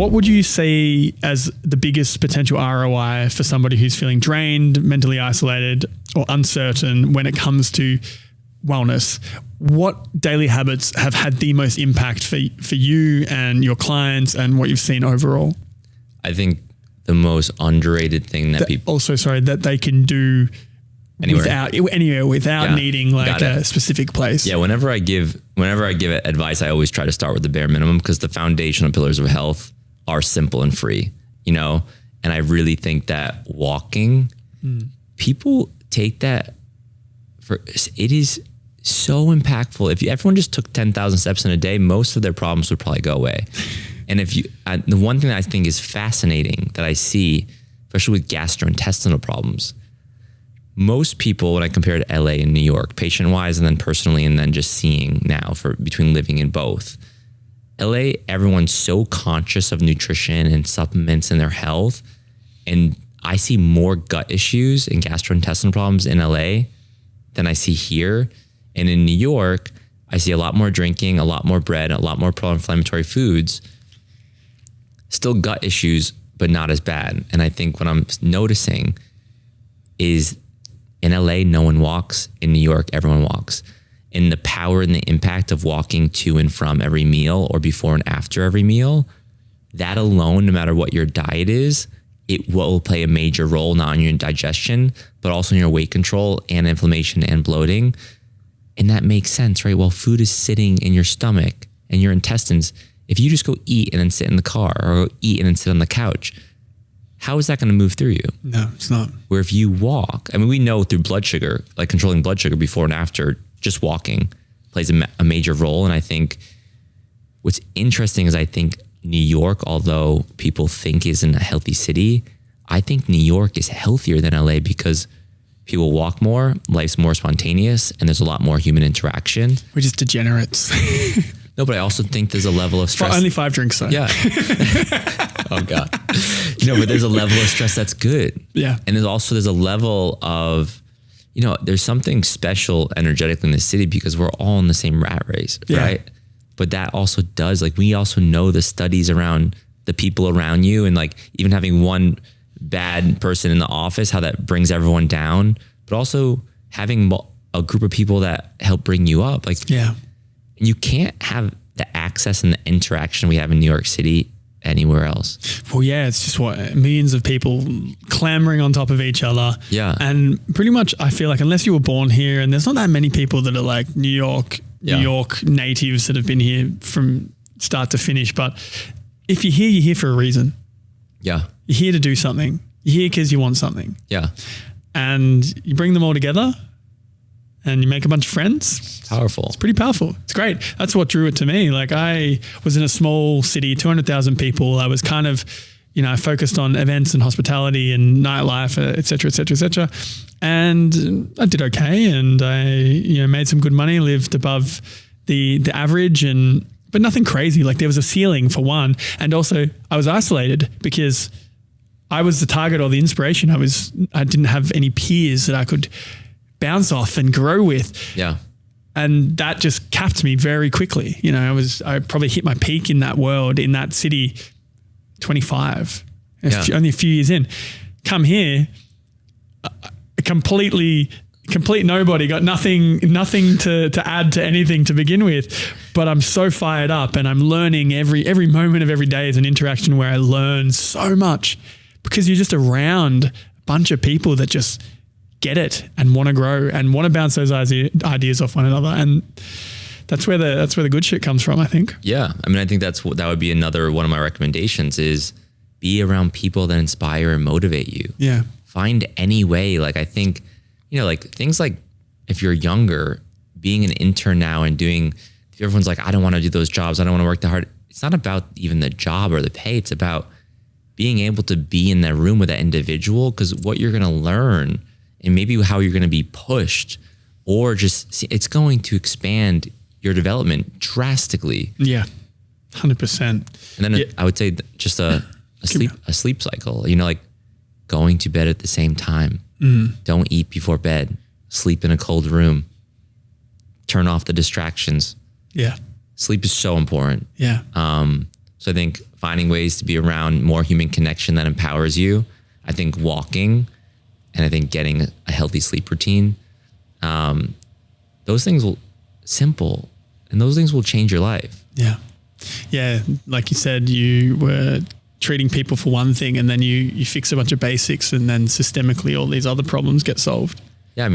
what would you say as the biggest potential ROI for somebody who's feeling drained, mentally isolated, or uncertain when it comes to wellness? What daily habits have had the most impact for you and your clients and what you've seen overall? I think the most underrated thing that people that they can do anywhere without needing like a specific place. Yeah. Whenever I give advice, I always try to start with the bare minimum, because the foundational pillars of health are simple and free, you know? And I really think that walking, people take that it is so impactful. If everyone just took 10,000 steps in a day, most of their problems would probably go away. And the one thing that I think is fascinating that I see, especially with gastrointestinal problems, most people, when I compare to LA and New York, patient-wise and then personally, and then just seeing now between living in both, LA, everyone's so conscious of nutrition and supplements and their health. And I see more gut issues and gastrointestinal problems in LA than I see here. And in New York, I see a lot more drinking, a lot more bread, a lot more pro-inflammatory foods, still gut issues, but not as bad. And I think what I'm noticing is in LA, no one walks. In New York, everyone walks. And the power and the impact of walking to and from every meal or before and after every meal, that alone, no matter what your diet is, it will play a major role, not in your digestion, but also in your weight control and inflammation and bloating. And that makes sense, right? Well, food is sitting in your stomach and your intestines. If you just go eat and then sit in the car, or eat and then sit on the couch, how is that going to move through you? No, it's not. Where if you walk, I mean, we know through blood sugar, like controlling blood sugar before and after, just walking plays a major role. And I think what's interesting is I think New York, although people think isn't a healthy city, I think New York is healthier than LA because people walk more, life's more spontaneous, and there's a lot more human interaction. We're just degenerates. No, but I also think there's a level of stress. For only 5 drinks, though. Yeah. Oh God. But there's a level of stress that's good. Yeah. And there's a level of, there's something special energetically in the city because we're all in the same rat race, right? But that also does, we also know the studies around the people around you, and even having one bad person in the office, how that brings everyone down, but also having a group of people that help bring you up. You can't have the access and the interaction we have in New York City anywhere else. Well, yeah, it's just millions of people clamoring on top of each other. Yeah. And pretty much I feel like unless you were born here, and there's not that many people that are like New York natives that have been here from start to finish. But if you're here for a reason. Yeah. You're here to do something. You're here because you want something. Yeah. And you bring them all together and you make a bunch of friends. Powerful. It's pretty powerful. It's great. That's what drew it to me. I was in a small city, 200,000 people. I was kind of, focused on events and hospitality and nightlife, et cetera, et cetera, et cetera. And I did okay. And I, made some good money, lived above the average, but nothing crazy. There was a ceiling for one. And also I was isolated because I was the target or the inspiration. I didn't have any peers that I could bounce off and grow with. Yeah. And that just capped me very quickly. I probably hit my peak in that world, in that city, 25, only a few years in. Come here, complete nobody, got nothing to add to anything to begin with, but I'm so fired up and I'm learning every moment of every day is an interaction where I learn so much because you're just around a bunch of people that just get it and want to grow and want to bounce those ideas off one another. And that's where the good shit comes from, I think. Yeah. I mean, I think that would be another one of my recommendations is be around people that inspire and motivate you. Yeah. Find any way. I think, things like if you're younger, being an intern now and if everyone's like, I don't want to do those jobs. I don't want to work that hard. It's not about even the job or the pay. It's about being able to be in that room with that individual, because what you're going to learn and maybe how you're going to be pushed, or just it's going to expand your development drastically. Yeah, 100%. And then I would say just a sleep cycle. Going to bed at the same time. Don't eat before bed. Sleep in a cold room. Turn off the distractions. Yeah, sleep is so important. Yeah. So I think finding ways to be around more human connection that empowers you. I think walking, and I think getting a healthy sleep routine. Those things simple, and those things will change your life. Yeah. Yeah. Like you said, you were treating people for one thing, and then you fix a bunch of basics, and then systemically all these other problems get solved.